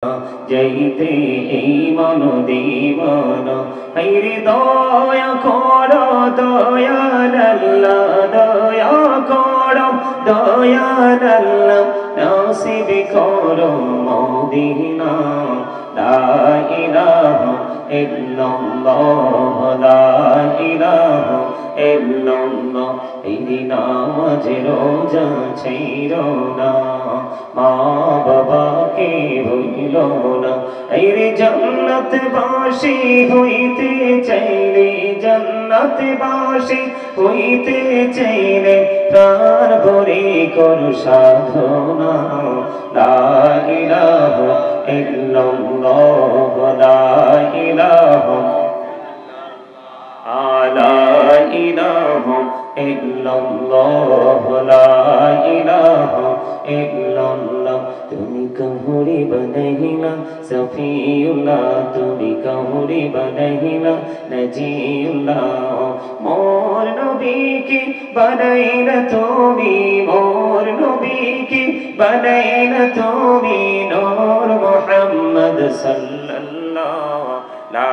যাইতে এই মন দিবানা হাইরে দয়া করো দয়াল আল্লাহ দয়া করো দয়াল আল্লাহ নসিব করো মদিনা লা ইলাহা ইল্লাল্লাহ লা ইলাহা ইল্লাল্লাহ এই নামাজ রোজা ছাইরো না মা বাবাকে ভুইল না এই জান্নাত বাসী হইতে চাইলে জান্নাত বাসী হইতে চাইলে প্রাণ ভরে কর সাধনা লা ইলাহা ইল্লাল্লাহ লা ইলাহা লা ইলাহা ইল্লাল্লাহ লা ইলাহা ইল্লাল্লাহ তুমি কাহুরি বানাইলা সফিউল্লাহ তুমি কাহুরি বানাইলা নজিউল্লাহ মোর নবীকে বানাইলা তুমি মোর নবীকে বানাইলা তুমি নূর মুহাম্মদ সাল্লাল্লাহু লা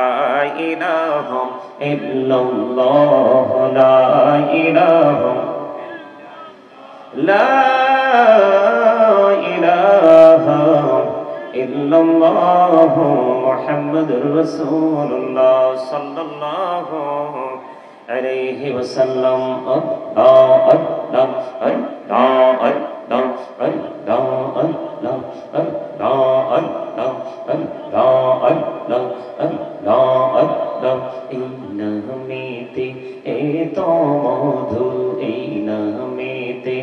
ইলাহা ইল্লাল্লাহ লা ইলাহা লা ইলাহা ইল্লাল্লাহ মুহাম্মাদুর রাসূলুল্লাহ সাল্লাল্লাহু আলাইহি ওয়াসাল্লাম আল্লাহ আল্লাহ আল্লাহ আল্লাহ আল্লাহ আল্লাহ আল্লাহ আল্লাহ আল্লাহ আল্লাহ আল্লাহ আল্লাহ এই নামেতে এত মধু এই নামেতে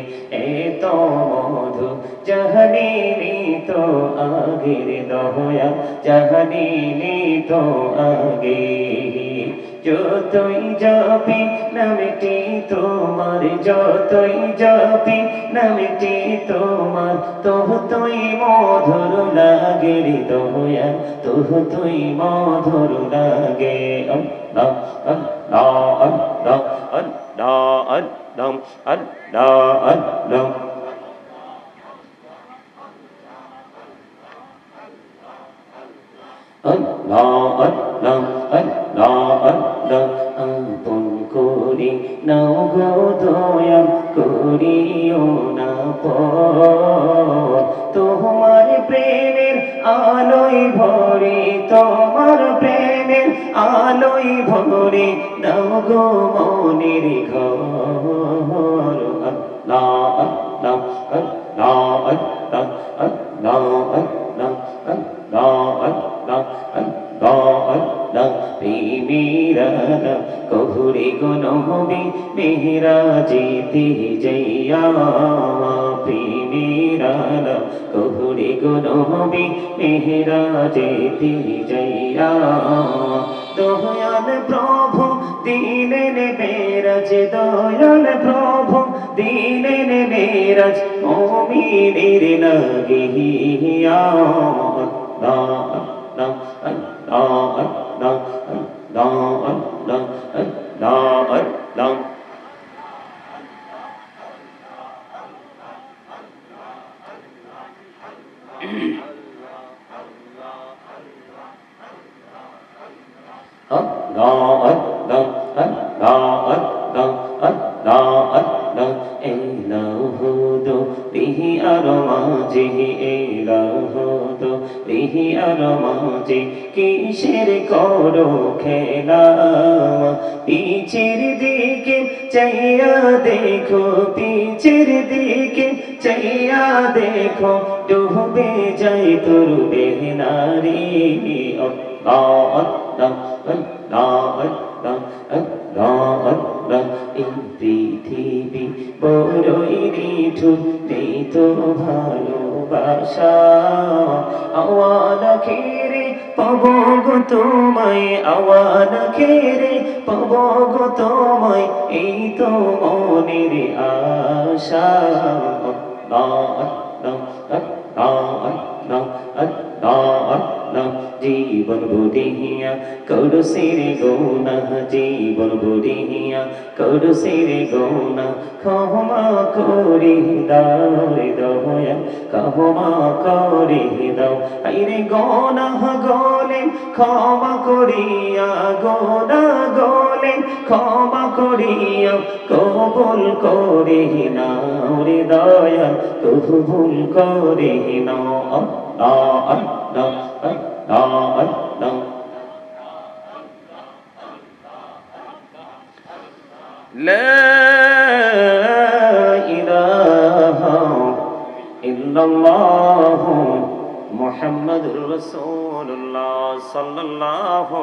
এত মধু জাহানিনি তো আগের দয়া জাহানিনি তো আগে যতই যাবি নামটি তোমার যতই যাবি নামটি তোমার ততই মধুর লাগে দয়া ততই মধুর লাগে আল্লাহ আল্লাহ আল্লাহ আল্লাহ আল্লাহ আল্লাহ আল্লাহ আল্লাহ আল্লাহ আল্লাহ আল্লাহ আপন করি নাও গো দয়াল করিও না পর তোমার প্রেমের আলোয় ভরে তোমার প্রেমের আলোয় ভরে নাও গো মনের ঘর আল্লাহ আল্লাহ আল্লাহ আল্লাহ আল্লাহ আল্লাহ আল্লাহ আল্লাহ আল্লাহ আল্লাহ প্রেমেরা কহুরে গো নবী মেহরাজেতে যাইয়া প্রেমেরা কহুরে গো নবী মেহরাজেতে যাইয়া দয়াল প্রভু দিলেন মেরাজ দয়াল প্রভু দিলেন মেরাজ মুমিনের লাগিয়া আল্লাহ আল্লাহ আল্লাহ আল্লাহ আল্লাহ আল্লাহ আল্লাহ আল্লাহ Allah Allah Allah Allah Allah Allah Elahu bihi aramaji Elahu bihi aramaji কিসের করো খেলা পিছের দিকে চাইয়া দেখো পিছের দিকে চাইয়া দেখো ডুবে যাই তোর বেহনারি Allah Allah Allah Allah Allah Allah এই পৃথিবী বড়ই নিঠুর নেই তো ভালোবাসা আওয়ালা খেরে পাবো গো তোমায় আওয়ালা খেরে পাবো গো তোমায় এই তো মনের আশা Allah Allah Allah Allah আল্লাহ জীবন বুড়িয়া করু সিরে গোনা জীবন বুড়িয়া করু সিরে গোনা ক্ষমা করি দাও রে দয়া ক্ষমা করি দাও আইরে গোনা গলে ক্ষমা করিয়া গোনা গলে ক্ষমা করিয়া কবুল করে নাও রে দয়া কবুল করে নাও আল্লাহ আল্লাহ আল্লাহ আল্লাহ লা ইলাহা ইল্লাল্লাহ মুহাম্মাদুর রাসূলুল্লাহ সাল্লাল্লাহু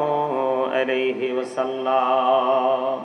আলাইহি ওয়াসাল্লাম।